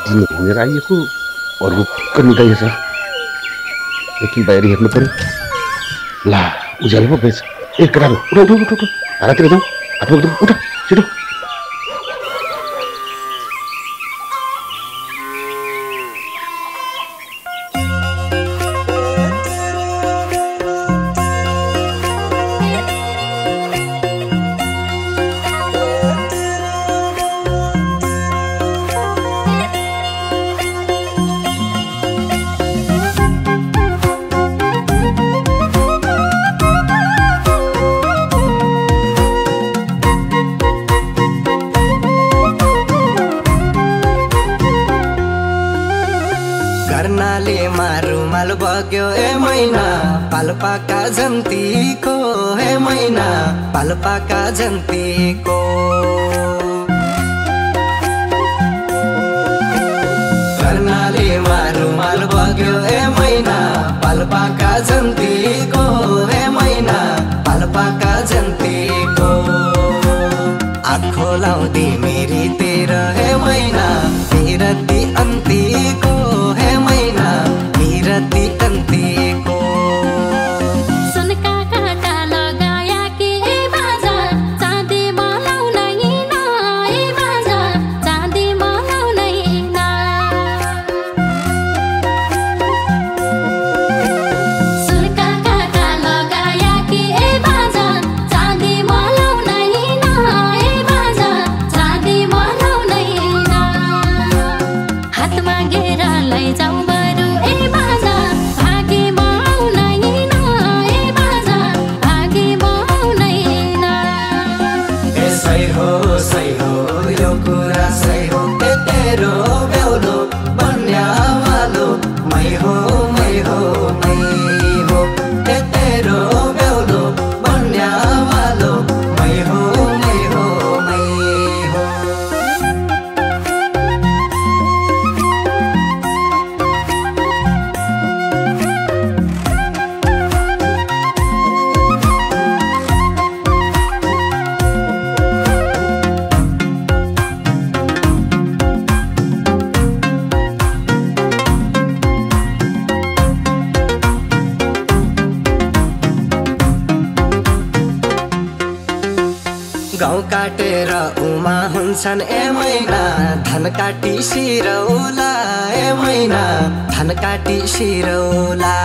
दिन घुमेर आइएको अरूको निदाइएछ। एकछिन बाहिर हेर्नु पर्यो। ला उज्यालो पो गएछ। ए केटाहरू उठ उठ उठ उठ हारातिर जाउँ। हातमा उठ छिटो। कर्णाले मारुमाल बग्यो ए मैना पाल्पाका जन्तीको हे मैना पाल्पाका जन्तीको कर्णाले मारुमाल बग्यो ए मैना पाल्पाका जन्तीको हे मैना पाल्पाका जन्तीको आँखो लाउँदी मेरी तेरा हे मैना मेरती अन्तीको हे मैना मेरती अन्तीको सुनका काटा लगाया के बाजा चाँदी मलाउन ए बाजा चाँदी मलाउन सुनका काटा लगाया के बाजा चाँदी मलाउन ए बाजा चाँदी मलाउन हातमा घेरा लैजाऊ बरु ए बाजा भागे मौन ए बाजा भागे मौन सही हो यो कुरा सही हो तेरो बेउलो बन्यावालो मै हो तेरो बेउलो बन्यावालो मै हो गाउँ काटेर उमा हुन्छन् ए मैना धान काटी सिरौला ए मैना धान काटी सिरौला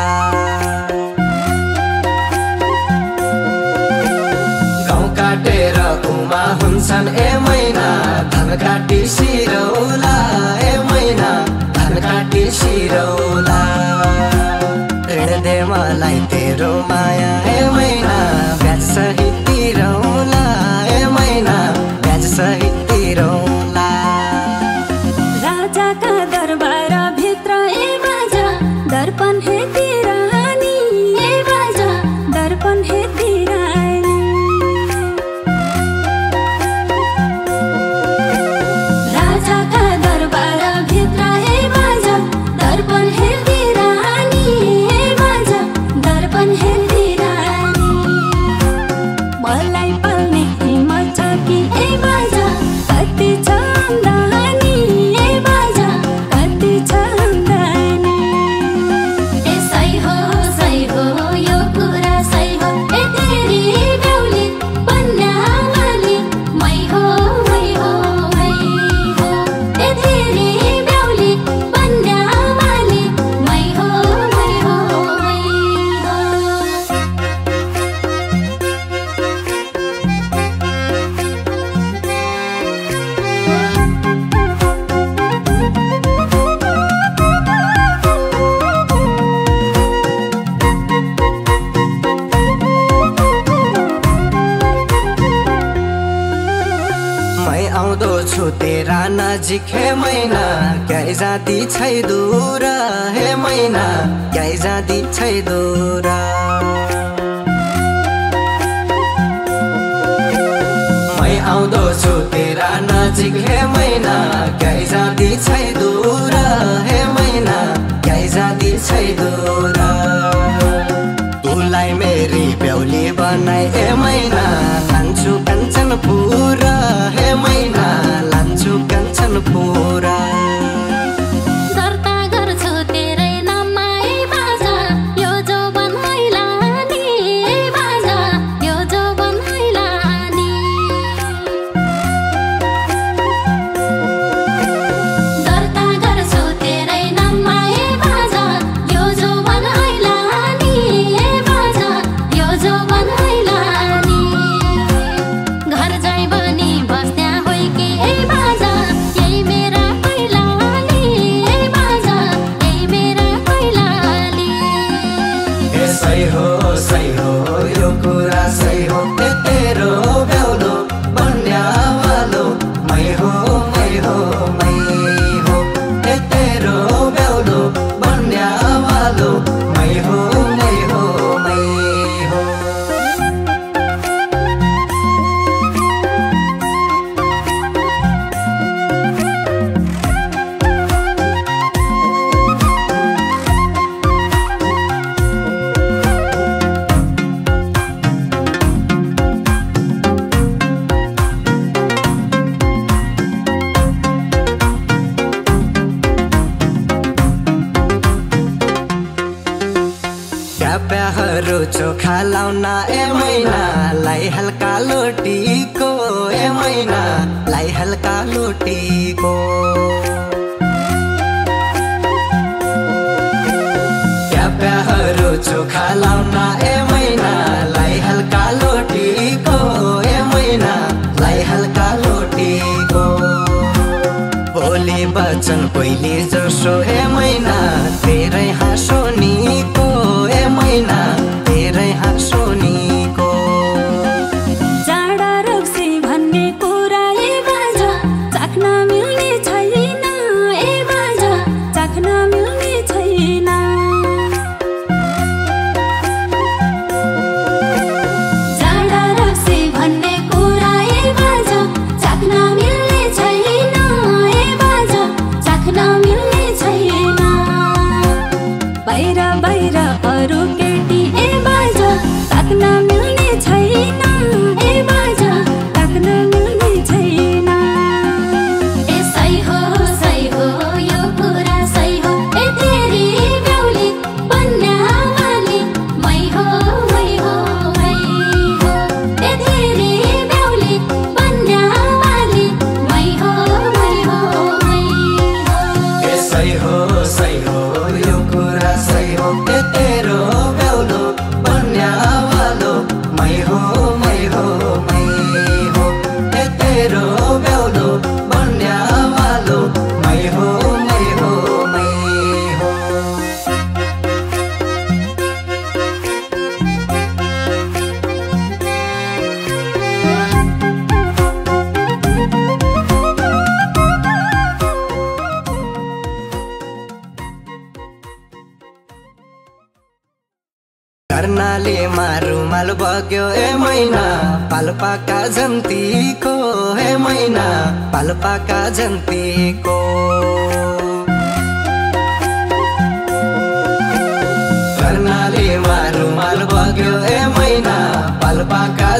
गाउँ काटेर उमा हुन्छन् ए मैना धान काटी सिरौला ए मैना धान काटी सिरौला ऋण दे मलाई तेरो माया ए मैना ब्याज सहित तिरौला ए मैना ब्याज सहित तिरौला राजाका दरबार भित्र ए बाजा दर्पण हेती रानी ए बाजा दर्पण हेती रानी राजाका दरबार भित्र ए बाजा दर्पण हेती रानी ए बाजा दर्पण हेती रानी मलाई पाल्ने हिम्मत छ कि ए बाजा कति छ आम्दानी ए बाजा कति छ आम्दानी सही हो यो कुरा सही हो ए तेरी बेउली बन्यावाली मै हो ए तेरी बेउली बन्यावाली मै हो मै आउँदो छु तेरा नजिक हे मैना क्याइ जाती छै दूर हे मैना क्याइ जाती छै दूर मै आउँदो छु तेरा नजिक हे मैना क्याइ जाती छै दूर हे मैना क्याइ जाती छै दूर तुलाई मेरी बेउली बनाई ए मैना लान्छु कञ्चन पुरा हे मैना लान्छु कान्छन पुरा दर्ता गर्छु तेरै नाममा ए बाजा यो जौवन हैलानी ए बाजा यो जौवन हैलानी दर्ता गर्छु तेरै नाममा ए बाजा यो जौवन हैलानी ए बाजा यो जौवन हैलानी घर जाइ बनी बस्या होइ कि ए बाजा यही मेरा कैलाली ए बाजा यही मेरा कैलाली सही हो यो कुरा सही हो तेरो बेउलो बन्यावालो मै हो तेरो बेउलो बन्यावालो मै हो प्याहरू चोखा लाउन ए मैना लाई हल्का लोटीको ए मैना लाई हल्का लोटीको प्याहरू चोखा लाउन ए मैना लाई हल्का लोटीको ए मैना लाई हल्का लोटीको बोली बचन पहिले जसो ए मैना तेरै हाँसोनीको ए मैना तेरै हाँसोनीको जाडा रक्सी भन्ने कुरा ए बाजा चाख्न मिल्ने छैन ए बाजा चाख्न मिल्ने छैन जाडा रक्सी भन्ने कुरा ए बाजा चाख्न मिल्ने छैन ए बाजा चाख्न मिल्ने छैन बाहिर बाहिर अरू केटी ए बाजा ताक्न मिल्ने छैन ए बाजा ताक्न मिल्ने छैन ए सही हो यो कुरा सही हो ए तेरी बेउली बन्यावाली मै हो ए तेरी बेउली बन्यावाली मै हो सही हो यो कुरा सही हो तेरो बेउलो बन्यावालो मै हो तेरो बेउलो बन्यावालो मै हो कर्णाले मारुमाल बग्यो ए मैना पाल्पाका जन्तीको ए मैना पाल्पाका जन्तीको कर्णाले मारुमाल बग्यो ए मैना पाल्पाका